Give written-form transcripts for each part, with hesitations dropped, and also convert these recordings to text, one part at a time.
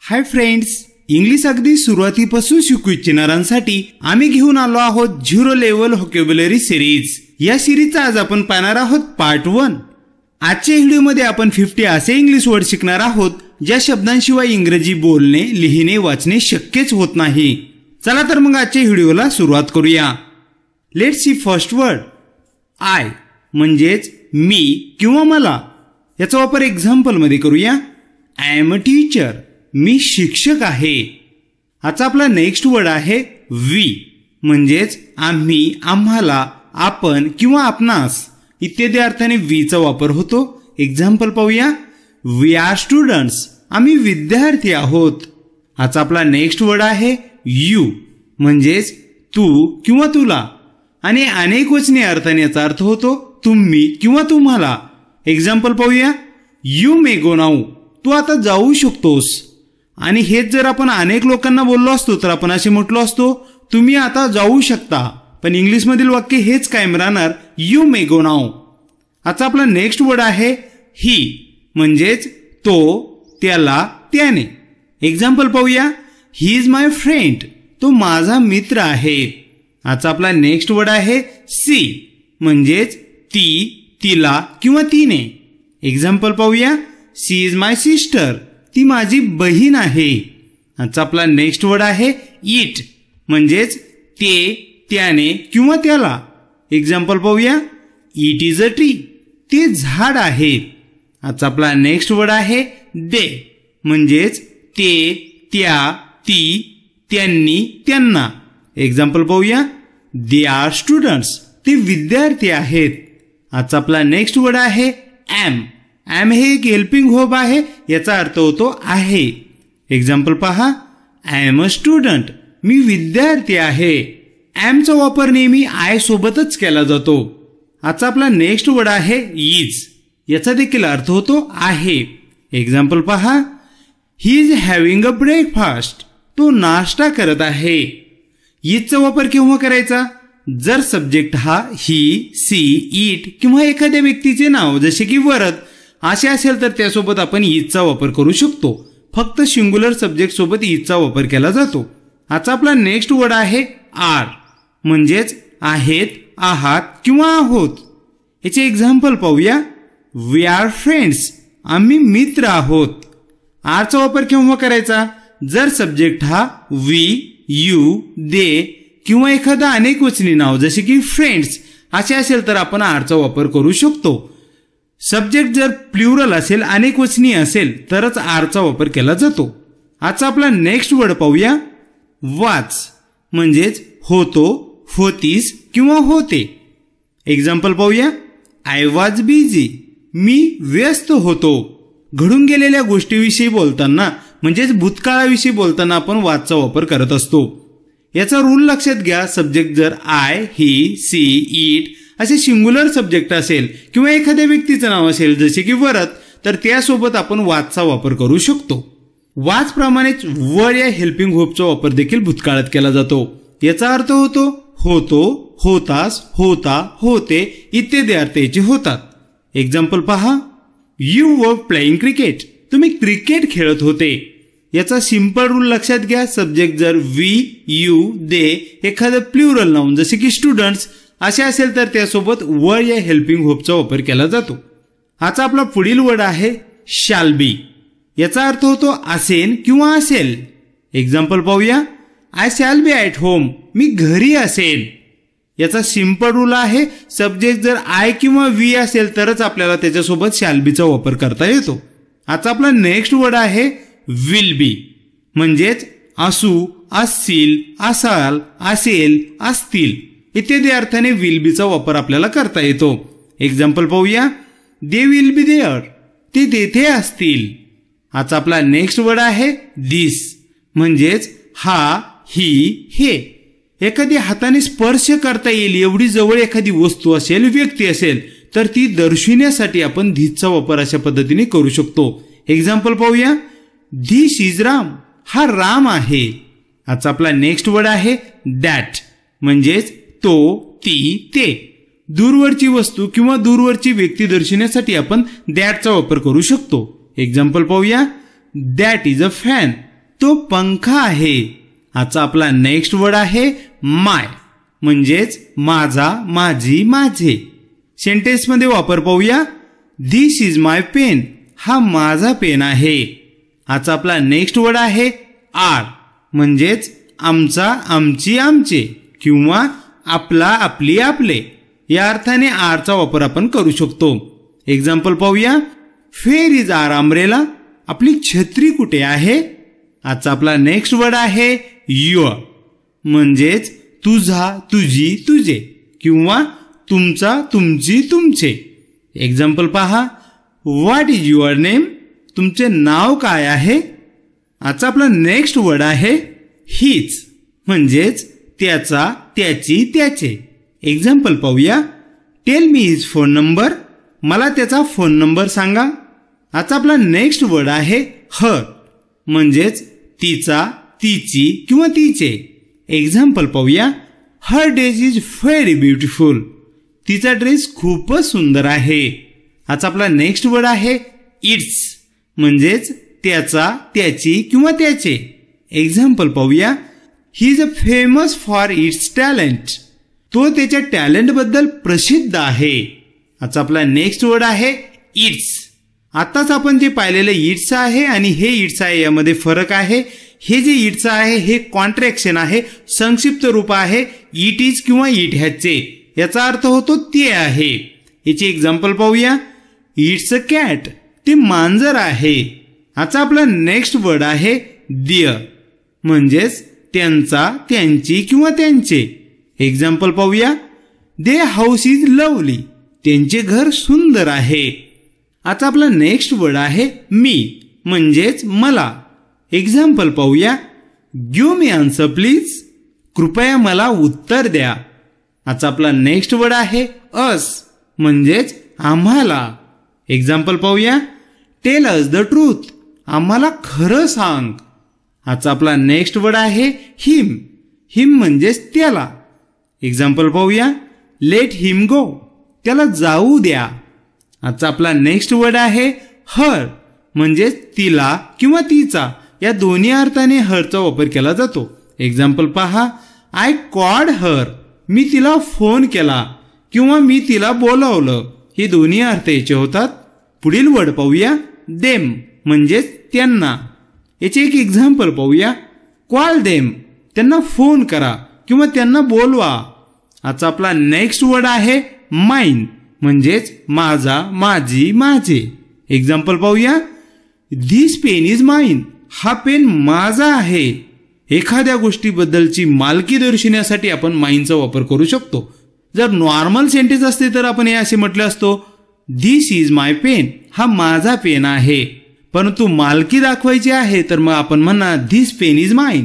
Hi friends, English अगदी सुरुवातीपासून शिकू इच्छिणाऱ्यांसाठी आम्ही घेऊन आलो आहोत 0 लेवल व्होकॅब्युलरी सिरीज। या सिरीजचा आज आपण पाहणार आहोत पार्ट 1। आजच्या व्हिडिओमध्ये आपण 50 असे इंग्लिश वर्ड शिकणार आहोत ज्या शब्दांशिवाय इंग्रजी बोलणे, लिहिणे, वाचणे शक्यच होत नाही। चला तर मग आजच्या व्हिडिओला सुरुवात करूया। Let's see first word I, म्हणजेच मी किंवा मला। याचा वापर एक्झाम्पल मध्ये करूया। आय एम अ टीचर, मी शिक्षक आहे। आजचा आपला नेक्स्ट वर्ड आहे वी, म्हणजेच आम्ही, आम्हाला, आपण किंवा आपणास इत्यादी अर्थाने वी चा वापर होतो। एक्झाम्पल पाहूया। वी आर स्टुडंट्स, आम्ही विद्यार्थी आहोत। आजचा आपला नेक्स्ट वर्ड आहे यू, म्हणजेच तू किंवा तुला आणि अनेक वचनी अर्थाने याचा अर्थ होतो तुम्ही किंवा तुम्हाला। एक्झाम्पल पाहूया। यू मे गो नाऊ, तू आता जाऊ शकतोस। आणि हेच जर आपण अनेक लोकांना बोललो असतो तर आपण असे म्हटलो असतो तुम्ही आता जाऊ शकता, पण इंग्लिश मधील वाक्य हेच कायम राहणार, यू मे गो नाऊ। आता आपला नेक्स्ट वर्ड आहे ही, म्हणजेच तो, त्याला, त्याने। एक्झाम्पल पाहूया। ही इज माय फ्रेंड, तो माझा मित्र आहे। आता आपला नेक्स्ट वर्ड आहे सी, म्हणजेच ती, तिला किंवा तिने। एक्झाम्पल पाहूया। सी इज माय सिस्टर, ती माझी बहीण आहे। आजचा आपला नेक्स्ट वर्ड आहे इट, म्हणजेच ते, त्याने किंवा त्याला। एक्झाम्पल पाहूया। इट इज अ ट्री, ते झाड आहे। आजचा आपला नेक्स्ट वर्ड आहे दे, म्हणजेच ते, त्या, ती, त्यांनी, त्यांना। एक्झाम्पल पाहूया। दे आर स्टुडंट्स, ते विद्यार्थी आहेत। आजचा आपला नेक्स्ट वर्ड आहे एम। एम हे एक हेल्पिंग व्हर्ब आहे, याचा अर्थ होतो आहे। एक्झाम्पल पहा। आय एम अ स्टुडंट, मी विद्यार्थी आहे। एम चा वापर नेहमी आय सोबतच केला जातो। आजचा आपला नेक्स्ट वर्ड आहे इज, याचा देखील अर्थ होतो आहे। एक्झाम्पल पहा। He is having a breakfast, तो नाश्ता करत आहे। इजचा वापर केव्हा करायचा? जर सब्जेक्ट हा ही, सी, इट किंवा एखाद्या व्यक्तीचे नाव जसे की वरद असे असेल तर त्यासोबत आपण इजचा वापर करू शकतो। फक्त सिंग्युलर सब्जेक्ट सोबत इजचा वापर केला जातो। आजचा आपला नेक्स्ट वर्ड आहे आर, म्हणजेच आहेत, आहात किंवा आहोत। याचे एक्झाम्पल पाहूया। वी आर फ्रेंड्स, आम्ही मित्र आहोत। आरचा वापर केव्हा करायचा? जर सब्जेक्ट हा वी, यू, दे किंवा एखादा अनेक वचनी नाव जसे की फ्रेंड्स असे असेल तर आपण आरचा वापर करू शकतो। सब्जेक्ट जर प्लुरल असेल, अनेक वचनी असेल तरच आरचा वापर केला जातो। आजचा आपला नेक्स्ट वर्ड पाहूया। वाच, म्हणजेच होतो, होतीस किंवा होते। एक्झाम्पल पाहूया। आय वॉज बिझी, मी व्यस्त होतो। घडून गेलेल्या गोष्टीविषयी बोलताना म्हणजेच भूतकाळाविषयी बोलताना आपण वाचचा वापर करत असतो। याचा रूल लक्षात घ्या। सब्जेक्ट जर आय, ही, सी, इट असे सिंग्युलर सब्जेक्ट असेल किंवा एखाद्या व्यक्तीचं नाव असेल जसे की वरद तर त्यासोबत आपण वाचचा वापर करू शकतो। वाच प्रमाणेच वर या हेल्पिंग व्हर्बचा वापर देखील भूतकाळात केला जातो। याचा अर्थ होतो होतो, होतास, होता, होते इत्यादी अर्थ याचे होतात। एक्झाम्पल पहा। यू वर प्लेइंग क्रिकेट, तुम्ही क्रिकेट खेळत होते। याचा सिंपल रूल लक्षात घ्या। सब्जेक्ट जर वी, यू, दे एखादं प्लुरल नाउन जसे की स्टुडंट्स असे असेल तर त्यासोबत वर या हेल्पिंग व्हर्बचा वापर केला जातो। आजचा आपला पुढील वर्ड आहे शॅल बी, याचा अर्थ होतो असेन किंवा असेल। एक्झाम्पल पाहूया। I shall be at home, मी घरी असेल। याचा सिंपल रूल आहे। सब्जेक्ट जर आय किंवा वी असेल तरच आपल्याला त्याच्यासोबत शॅल बीचा वापर करता येतो। आजचा आपला नेक्स्ट वर्ड आहे विल बी, म्हणजेच असू, असतील, असाल, असेल, असतील इत्यादी अर्थाने विल बीचा वापर आपल्याला करता येतो। एक्झाम्पल पाहूया। दे विल बी देअर, ते तेथे असतील। आजचा आपला नेक्स्ट वर्ड आहे दिस, म्हणजेच हा, ही, हे। एखादी हाताने स्पर्श करता येईल एवढी जवळ एखादी वस्तू असेल, व्यक्ती असेल तर ती दर्शविण्यासाठी आपण धिसचा वापर अशा पद्धतीने करू शकतो। एक्झाम्पल पाहूया। धिस इज राम, हा राम आहे। आजचा आपला नेक्स्ट वर्ड आहे दॅट, म्हणजेच तो, ती, ते। दूरवरची वस्तू किंवा दूरवरची व्यक्ती दर्शविण्यासाठी आपण दॅटचा वापर करू शकतो। एक्झाम्पल पाहूया। दॅट इज अ फॅन, तो पंखा आहे. आजचा आपला नेक्स्ट वर्ड आहे माय, म्हणजेच माझा, माझी, माझे. सेंटेन्स मध्ये वापर पाहूया. दिस इज माय पेन. हा माझा पेन आहे. आजचा आपला नेक्स्ट वर्ड आहे आर, म्हणजेच आमचा, आमची, आमचे किंवा आपला, आपली, आपले. या अर्थाने आरचा वापर आपण करू शकतो. एक्झाम्पल पाहूया. Where is R umbrella. आपली छत्री कुठे आहे. आजचा आपला नेक्स्ट वर्ड आहे युअर, म्हणजेच तुझा, तुझी, तुझे किंवा तुमचा, तुमची, तुमचे. एक्झाम्पल पहा. What is your name. तुमचे नाव काय आहे. आजचा आपला नेक्स्ट वर्ड आहे हिच, म्हणजेच त्याचा, त्याची, त्याचे. एक्झाम्पल पाहूया. Tell me his phone number. मला त्याचा फोन नंबर सांगा. आजचा आपला नेक्स्ट वर्ड आहे हर, म्हणजेच तिचा, तिची किंवा तिचे. एक्झाम्पल पाहूया. हर ड्रेस इज व्हेरी ब्युटिफुल. तिचा ड्रेस खूपच सुंदर आहे. आजचा आपला नेक्स्ट वर्ड आहे इट्स, म्हणजेच त्याचा, त्याची किंवा त्याचे. एक्झाम्पल पाहूया. He is a famous for its talent. तो त्याच्या टॅलेंट बद्दल प्रसिद्ध आहे. आजचा आपला नेक्स्ट वर्ड आहे इट्स. आताच आपण जे पाहिलेलं इट्स आहे आणि हे इट्स आहे यामध्ये फरक आहे. हे जे इट्स आहे हे कॉन्ट्रॅक्शन आहे, संक्षिप्त रूप आहे इट इज किंवा इट हॅजचे. याचा अर्थ होतो ते आहे. याची एक्झाम्पल पाहूया. It's a cat. ते मांजर आहे. आजचा आपला नेक्स्ट वर्ड आहे देअर, म्हणजेच त्यांचा, त्यांची किंवा त्यांचे. एक्झाम्पल पाहूया. दे हाऊस इज लवली. त्यांचे घर सुंदर आहे. आता आपला नेक्स्ट वर्ड आहे मी, म्हणजेच मला. एक्झाम्पल पाहूया. Give me answer please. कृपया मला उत्तर द्या. आजचा आपला नेक्स्ट वर्ड आहे अस, म्हणजेच आम्हाला. एक्झाम्पल पाहूया. Tell us the truth. आम्हाला खरं सांग. आजचा आपला नेक्स्ट वर्ड आहे हिम. हिम म्हणजेच त्याला. एक्झाम्पल पाहूया. Let him go. त्याला जाऊ द्या. आजचा आपला नेक्स्ट वर्ड आहे हर, म्हणजेच तिला किंवा तिचा. या दोन्ही अर्थाने हरचा वापर केला जातो. एक्झाम्पल पहा. I called her. मी तिला फोन केला किंवा मी तिला बोलावलं. हे दोन्ही अर्थ याचे होतात. पुढील वर्ड पाहूया. देम, म्हणजेच त्यांना. याचे एक एक्झाम्पल पाहूया. Call them. त्यांना फोन करा किंवा त्यांना बोलवा. आजचा आपला नेक्स्ट वर्ड आहे माइन, म्हणजेच माझा, माझी, माझे. एक्झाम्पल पाहूया. This pen is mine. हा पेन माझा आहे. एखाद्या गोष्टीबद्दलची मालकी दर्शवण्यासाठी आपण माइनचा वापर करू शकतो. जर नॉर्मल सेंटेन्स असते तर आपण हे असे म्हटले असतो. This is my pen. हा माझा पेन आहे. परंतु मालकी दाखवायची आहे तर मग आपण म्हणा this pen is mine.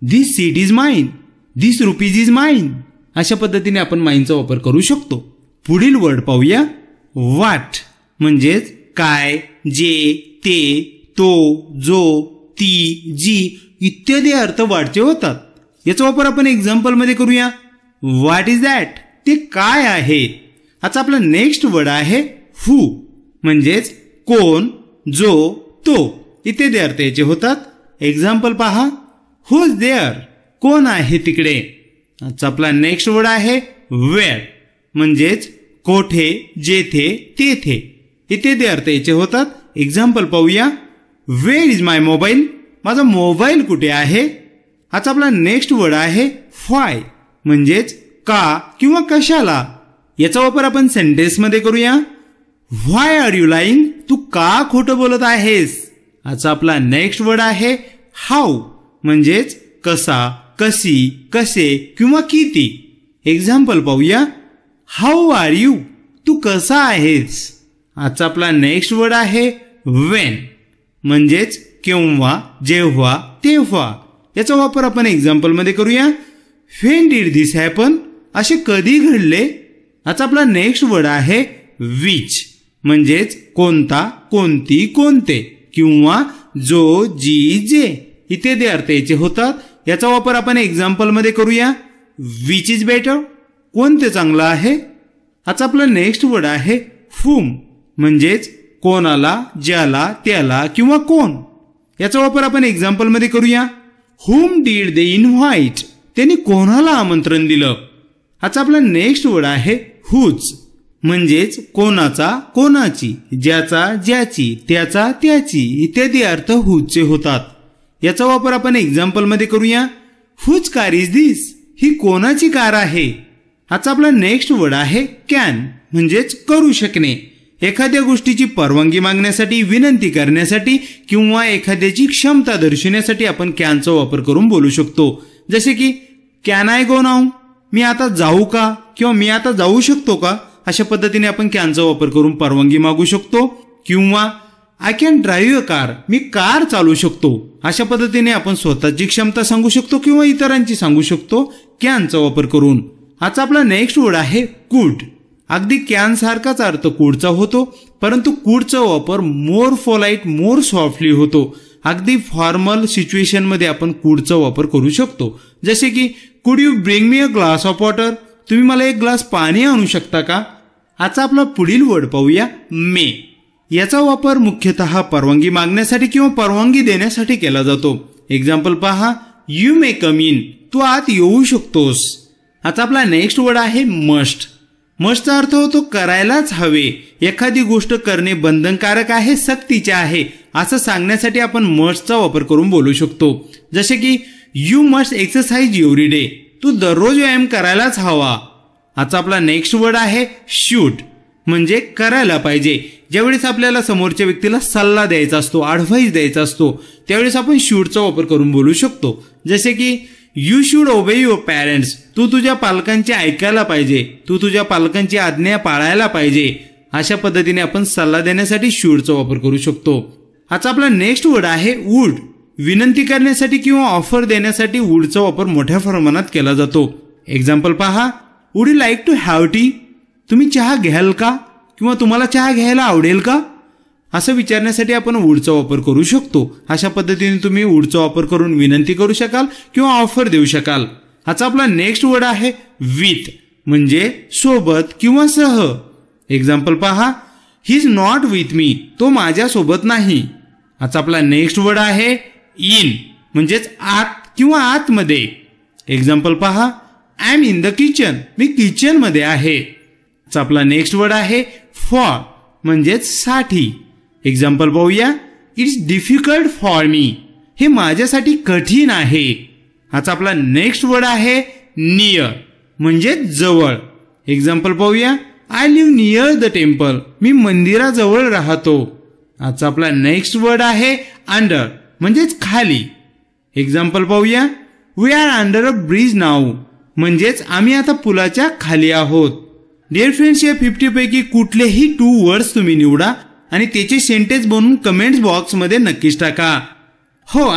This seat is mine. This rupees is mine. अशा पद्धतीने आपण माइनचा वापर करू शकतो. पुढील वर्ड पाहूया. व्हॉट, म्हणजेच काय, जे, ते, तो, जो, ती, जी इत्यादी अर्थ वाटचे होतात. याचा वापर आपण एक्झाम्पल मध्ये करूया. What is that. ते काय आहे. आता आपला नेक्स्ट वर्ड आहे हू, म्हणजेच कोण, जो, तो इत्यादी अर्थ याचे होतात. एक्झाम्पल पहा. Who is there. कोण आहे तिकडे. आजचा आपला नेक्स्ट वर्ड आहे वेअर, म्हणजेच कोठे, जेथे, तेथे इत्यादी अर्थ याचे होतात. एक्झाम्पल पाहूया. Where is my mobile. माझा मोबाईल कुठे आहे. आजचा आपला नेक्स्ट वर्ड आहे व्हाय, म्हणजेच का किंवा कशाला. याचा वापर आपण सेंटेन्स मध्ये करूया. व्हाय आर यू लाईंग. तू का खोटं बोलत आहेस. आजचा आपला नेक्स्ट वर्ड आहे हाऊ, म्हणजेच कसा, कशी, कसे किंवा किती. एक्झाम्पल पाहूया. How are you. तू कसा आहेस. आजचा आपला नेक्स्ट वर्ड आहे वेन, म्हणजेच केव्हा, जेव्हा, तेव्हा. याचा वापर आपण एक्झाम्पल मध्ये करूया. When did this happen. असे कधी घडले. आजचा आपला नेक्स्ट वर्ड आहे विच, म्हणजेच कोणता, कोणती, कोणते किंवा जो, जी, जे इत्यादी अर्थ याचे होतात. याचा वापर आपण एक्झाम्पल मध्ये करूया. Which is better. कोणते चांगलं आहे. आजचा आपला नेक्स्ट वर्ड आहे हुम, म्हणजेच कोणाला, ज्याला, त्याला किंवा कोण. याचा वापर आपण एक्झाम्पल मध्ये करूया. हुम डीड दे इन्व्हाइट, त्यांनी कोणाला आमंत्रण दिलं. आता आपला नेक्स्ट वर्ड आहे हुज, म्हणजेच कोणाचा कोणाची, ज्याचा ज्याची, त्याचा त्याची इत्यादी अर्थ हुजचे होतात. याचा वापर आपण एक्झाम्पल मध्ये करूया. हुज कार इज दिस, ही कोणाची कार आहे. आता आपला नेक्स्ट वर्ड आहे कॅन, म्हणजेच करू शकणे. एखाद्या गोष्टीची परवानगी मागण्यासाठी, विनंती करण्यासाठी किंवा एखाद्याची क्षमता दर्शवण्यासाठी आपण कॅनचा वापर करून बोलू शकतो. जसे की कॅन आय गो नाऊ, मी आता जाऊ का, किंवा मी आता जाऊ शकतो का. अशा पद्धतीने आपण कॅनचा वापर करून परवानगी मागू शकतो. किंवा I can drive a car, me car चालू शकतो. अशा पद्धतीने आपण स्वतःची क्षमता सांगू शकतो किंवा इतरांची सांगू शकतो कॅनचा वापर करून. आता आपला नेक्स्ट वर्ड आहे कुड. अगदी कॅन सारखाच अर्थ कुडचा होतो, परंतु कुडचा वापर मोर पोलाइट, मोर सॉफ्टली होतो. अगदी फॉर्मल सिच्युएशन मध्ये आपण कुडचा वापर करू शकतो. जसे की कुड you bring me a glass of water, तुम्ही मला एक ग्लास पाणी आणू शकता का. आता आपला पुढील वर्ड पाहूया मे. याचा वापर मुख्यतः परवानगी मागण्यासाठी किंवा परवानगी देण्यासाठी केला जातो. एक्झाम्पल पहा, यू मे कम इन, तू आत येऊ शकतोस. आता आपला नेक्स्ट वर्ड आहे मस्ट. मस्टचा अर्थ होतो करायलाच हवे. एखादी गोष्ट करणे बंधनकारक आहे, सक्तीचे आहे असं सांगण्यासाठी आपण मस्टचा वापर करून बोलू शकतो. जसे की you must exercise every day, तू दररोज व्यायाम करायलाच हवा. आता आपला नेक्स्ट वर्ड आहे शूड, म्हणजे करायला पाहिजे. ज्यावेळेस आपल्याला समोरच्या व्यक्तीला सल्ला द्यायचा असतो, ॲडव्हाइस द्यायचा असतो, त्यावेळेस आपण शूडचा वापर करून बोलू शकतो. जसे की you should obey your parents, तू तुझ्या पालकांची ऐकायला पाहिजे, तू तुझ्या पालकांची आज्ञा पाळायला पाहिजे. अशा पद्धतीने आपण सल्ला देण्यासाठी शूडचा वापर करू शकतो. आता आपला नेक्स्ट वर्ड आहे वुड. विनंती करण्यासाठी किंवा ऑफर देण्यासाठी वुडचा वापर मोठ्या प्रमाणात केला जातो. एक्झाम्पल पहा, would you like to have tea, तुम्ही चहा घ्याल का, किंवा तुम्हाला चहा घ्यायला आवडेल का, असं विचारण्यासाठी आपण वुडचा वापर करू शकतो. अशा पद्धतीने तुम्ही वुडचा वापर करून विनंती करू शकाल किंवा ऑफर देऊ शकाल. आता आपला नेक्स्ट वर्ड आहे विथ, म्हणजे सोबत किंवा सह. एक्झाम्पल पहा, he is not with me, तो माझ्या सोबत नाही. आता आपला नेक्स्ट वर्ड आहे इन, म्हणजेच आत किंवा आतमध्ये. एक्झाम्पल पहा, I am in the kitchen, मी किचन मध्ये आहे. आपला नेक्स्ट वर्ड आहे फॉर, म्हणजेच साठी. एक्झाम्पल पाहूया, इट्स डिफिकल्ट फॉर मी, हे माझ्यासाठी कठीण आहे. आता आपला नेक्स्ट वर्ड आहे नियर, म्हणजेच जवळ. एक्झाम्पल पाहूया, I live near the temple, मी मंदिराजवळ राहतो. आता आपला नेक्स्ट वर्ड आहे अंडर, म्हणजेच खाली. एक्झाम्पल पाहूया, we are under a bridge now, म्हणजेच आम्ही आता पुलाच्या खाली आहोत. डिअर फ्रेंड्स, या 50 पैकी कुठलेही 2 वर्ड्स तुम्ही निवडा आणि त्याचे सेंटेन्स बनवून कमेंट्स बॉक्स मध्ये नक्कीच टाका. हो.